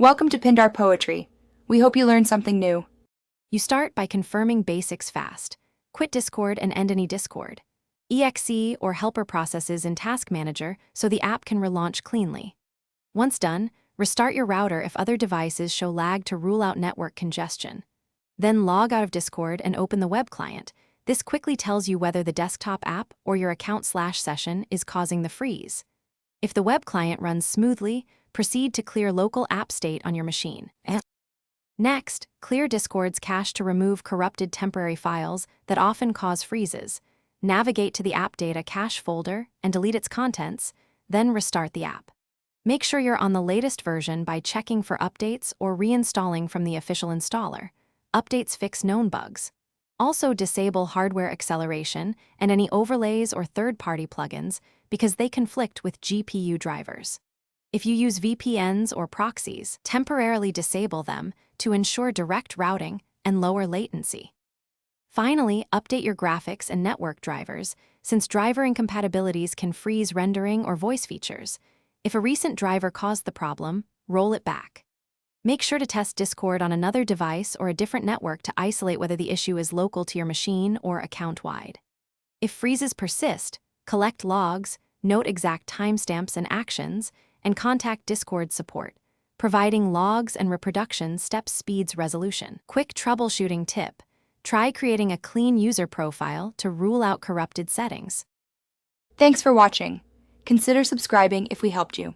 Welcome to Pindar Poetry. We hope you learned something new. You start by confirming basics fast. Quit Discord and end any Discord. EXE or helper processes in Task Manager so the app can relaunch cleanly. Once done, restart your router if other devices show lag to rule out network congestion. Then log out of Discord and open the web client. This quickly tells you whether the desktop app or your account/session is causing the freeze. If the web client runs smoothly, proceed to clear local app state on your machine. Next, clear Discord's cache to remove corrupted temporary files that often cause freezes. Navigate to the app data cache folder and delete its contents, then restart the app. Make sure you're on the latest version by checking for updates or reinstalling from the official installer. Updates fix known bugs. Also disable hardware acceleration and any overlays or third-party plugins because they conflict with GPU drivers. If you use VPNs or proxies, temporarily disable them to ensure direct routing and lower latency. Finally, update your graphics and network drivers, since driver incompatibilities can freeze rendering or voice features. If a recent driver caused the problem, roll it back. Make sure to test Discord on another device or a different network to isolate whether the issue is local to your machine or account-wide. If freezes persist, collect logs, note exact timestamps and actions, and contact Discord support. Providing logs and reproduction steps speeds resolution. Quick troubleshooting tip: try creating a clean user profile to rule out corrupted settings. Thanks for watching. Consider subscribing if we helped you.